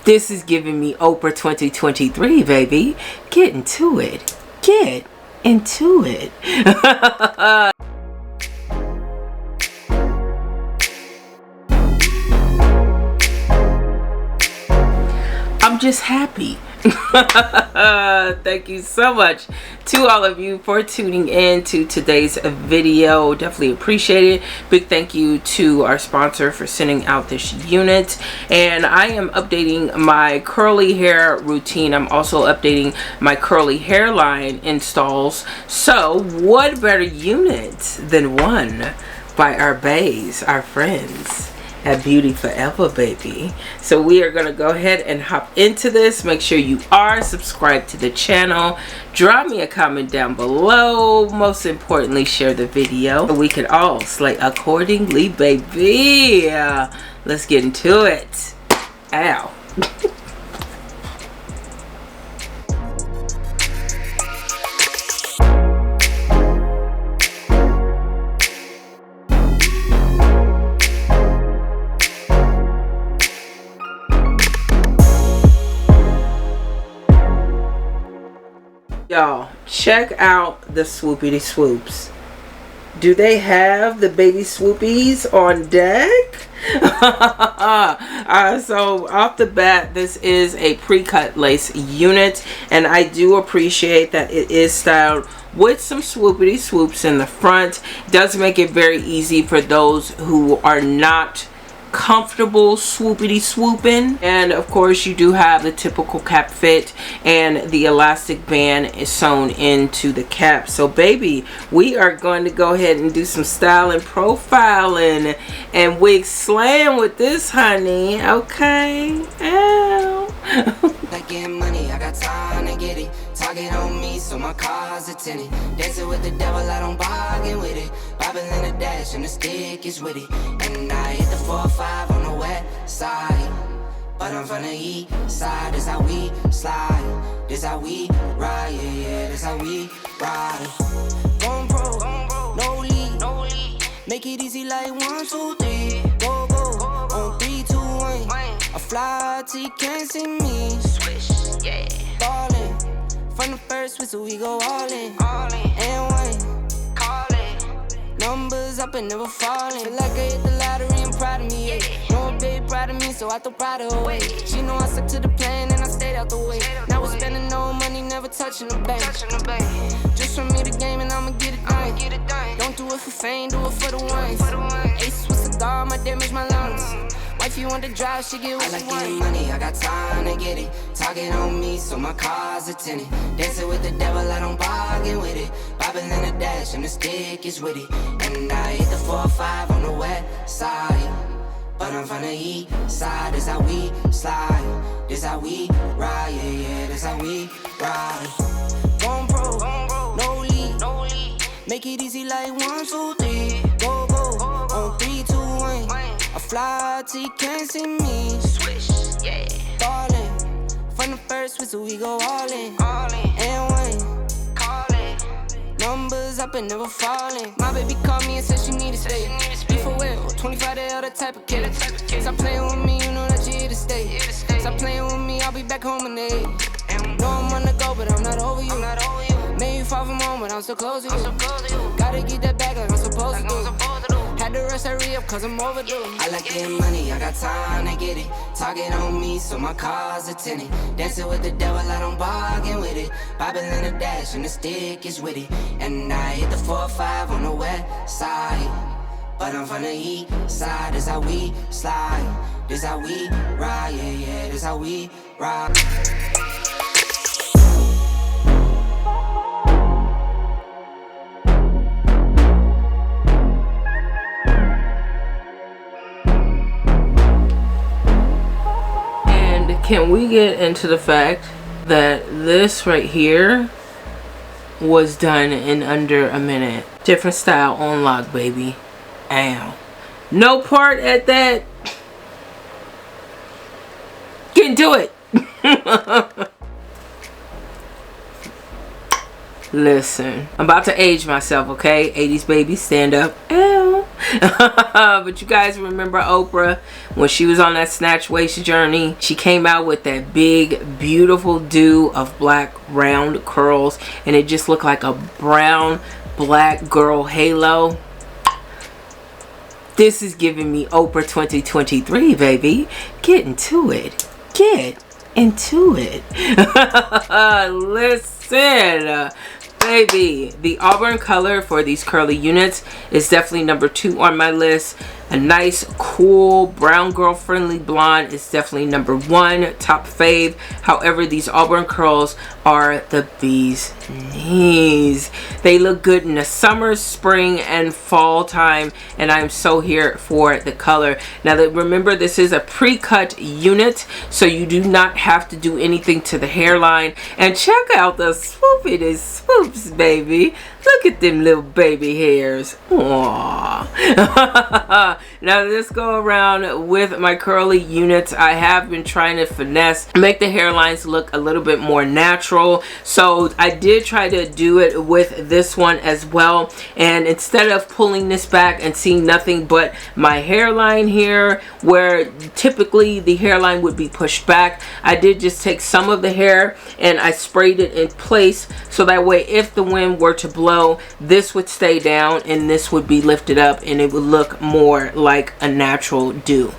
This is giving me Oprah 2023, baby. Get into it. Get into it. I'm just happy. Thank you so much to all of you for tuning in to today's video. Definitely appreciate it. Big thank you to our sponsor for sending out this unit. And I am updating my curly hair routine. I'm also updating my curly hairline installs. So what better unit than one by our baes, our friends at Beautyforever, baby. So we are going to go ahead and hop into this. Make sure you are subscribed to the channel. Drop me a comment down below. Most importantly, share the video so we can all slay accordingly, baby. Let's get into it. Ow. Y'all, check out the SwoopitySWOOPS. Do they have the baby swoopies on deck? So off the bat, this is a pre-cut lace unit, and I do appreciate that it is styled with some SwoopitySWOOPS in the front. It does make it very easy for those who are not comfortable swoopity swooping. And of course you do have the typical cap fit, and the elastic band is sewn into the cap. So baby, we are going to go ahead and do some styling, profiling, and wig slam with this, honey. Okay. Ow. Like getting money, I got time to get it. Target on me, so my car's a tinted. Dancing with the devil, I don't bargain with it. Bobbing in the dash, and the stick is with it. And I hit the 4-5 on the west side, but I'm from the east side. This how we slide, this how we ride, yeah, yeah, this how we ride. Going pro, no lead, make it easy like 1, 2, 3. Go, on 3, 2, 1. I fly till you can't see me. Swish, yeah. Ballin', from the first whistle we go all in. And one, call it. Numbers up and never falling. Feel like I hit the lottery and proud of me, yeah. No babe proud of me, so I throw pride away. She know I stuck to the plan and I stayed out the way. Now we're spending no money, never touching the bank. Just from me the game and I'ma get it done. Don't do it for fame, do it for the ones. Ace with cigar, my damage my lungs. Wife, you want to drive, she get what she want. I like getting money, I got time to get it. Target on me, so my car's a tinted. Dancing with the devil, I don't bargain with it. Bobbing in the dash, and the stick is with it. And I hit the 4-5 on the west side, but I'm from the east side. This how we slide, this how we ride, yeah, yeah, this how we ride. Going pro, no lead, make it easy like 1, 2, 3. Go, on 3, 2, 1. I fly till you can't see me. Swish, yeah. Ballin', from the first whistle we go all in. And one, call it. Numbers up and never falling. My baby called me and said she need to stay. Be for real, 25 the other type of kid. Stop playing with me, you know that you here to stay. Stop playing with me, I'll be back home in 8. Know I'm on the go, but I'm not over you. Made you far from home, but I'm so close to you. Gotta get that back like I'm supposed to do. Had to rush that re-up cause I'm overdue. I like getting money, I got time to get it. Target on me, so my car's a tinted. Dancing with the devil, I don't bargain with it. Bobbing in the dash, and the stick is with it. And I hit the 4-5 on the west side, but I'm from the east side. This how we slide, this how we ride, yeah, yeah, this how we ride. Can we get into the fact that this right here was done in under a minute? Different style on lock, baby. Ow. No part at that. Get into it. Listen, I'm about to age myself, okay? 80s baby, stand up. Ow. But you guys remember Oprah when she was on that snatch waist journey? She came out with that big, beautiful do of black round curls, and it just looked like a brown, black girl halo. This is giving me Oprah 2023, baby. Get into it. Get into it. Listen, baby, the Auburn color for these curly units is definitely number 2 on my list. A nice, cool, brown girl friendly blonde is definitely number 1, top fave. However, these Auburn curls are the bee's knees. They look good in the summer, spring, and fall time, and I'm so here for the color. Now, remember, this is a pre-cut unit, so you do not have to do anything to the hairline. And check out the SwoopitySWOOPS, baby. Look at them little baby hairs. Aww. Now let's go around with my curly units. I have been trying to finesse, make the hairlines look a little bit more natural. So I did try to do it with this one as well. And instead of pulling this back and seeing nothing but my hairline here, where typically the hairline would be pushed back, I did just take some of the hair and I sprayed it in place, so that way if the wind were to blow, this would stay down and this would be lifted up, and it would look more like a natural do.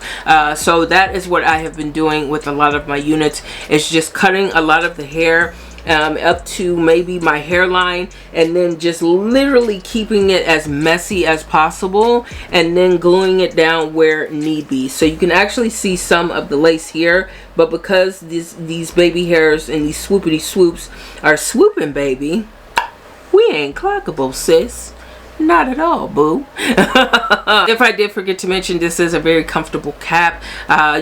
So that is what I have been doing with a lot of my units. It's just cutting a lot of the hair up to maybe my hairline, and then just literally keeping it as messy as possible, and then gluing it down where need be. So you can actually see some of the lace here, but because these baby hairs and these SwoopitySWOOPS are swooping, baby, we ain't clockable, sis. Not at all, boo. If I did forget to mention, this is a very comfortable cap.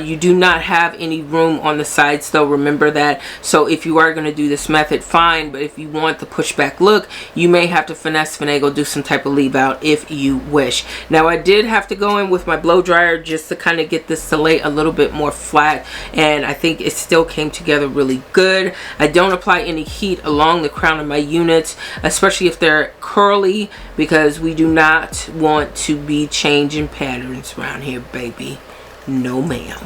You do not have any room on the sides though, remember that. So if you are going to do this method, fine, but if you want the pushback look, you may have to finesse, finagle, do some type of leave out if you wish. Now I did have to go in with my blow dryer just to kind of get this to lay a little bit more flat, and I think it still came together really good. I don't apply any heat along the crown of my units, especially if they're curly, because we do not want to be changing patterns around here, baby. No ma'am.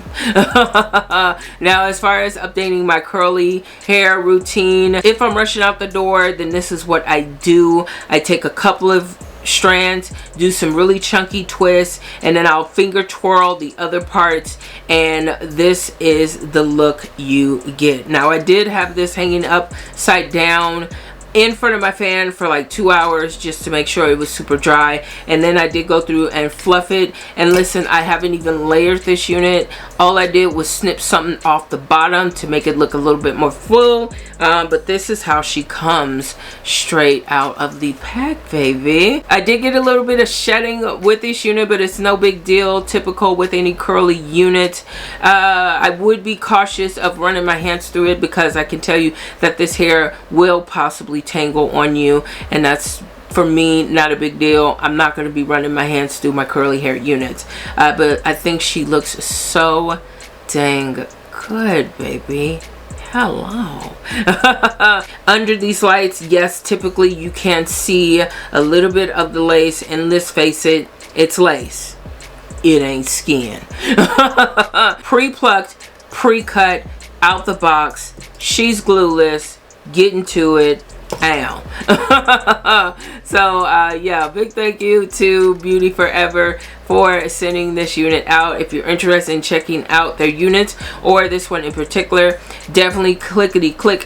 Now, as far as updating my curly hair routine, if I'm rushing out the door, then this is what I do. I take a couple of strands, do some really chunky twists, and then I'll finger twirl the other parts, and this is the look you get. Now, I did have this hanging upside down in front of my fan for like 2 hours just to make sure it was super dry, and then I did go through and fluff it. And listen, I haven't even layered this unit. All I did was snip something off the bottom to make it look a little bit more full, but this is how she comes straight out of the pack, baby. I did get a little bit of shedding with this unit, but it's no big deal, typical with any curly unit. I would be cautious of running my hands through it, because I can tell you that this hair will possibly tangle on you, and that's, for me, not a big deal. I'm not going to be running my hands through my curly hair units, but I think she looks so dang good, baby. Hello. Under these lights, yes, typically you can see a little bit of the lace, and let's face it, it's lace, it ain't skin. Pre-plucked, pre-cut, out the box. She's glueless. Get into it. Ow. So yeah, big thank you to Beautyforever for sending this unit out. If you're interested in checking out their units, or this one in particular, definitely click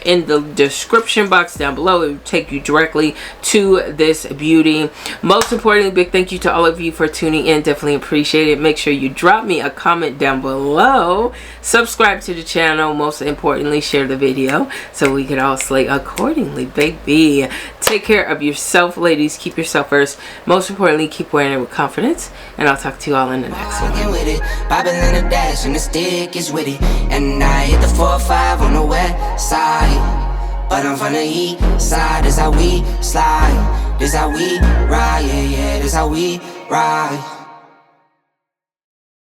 in the description box down below. It will take you directly to this beauty. Most importantly, big thank you to all of you for tuning in. Definitely appreciate it. Make sure you drop me a comment down below. Subscribe to the channel. Most importantly, share the video so we can all slay accordingly, baby. Take care of yourself, ladies. Keep yourself first. Most importantly, keep wearing it with confidence, and I'll talk to you all in the next one. With it, Bible in a dash, and the stick is with it. And I hit the 4-5 on the west side, but I'm from the east side. This how we slide, this how we ride, yeah, yeah, this how we ride.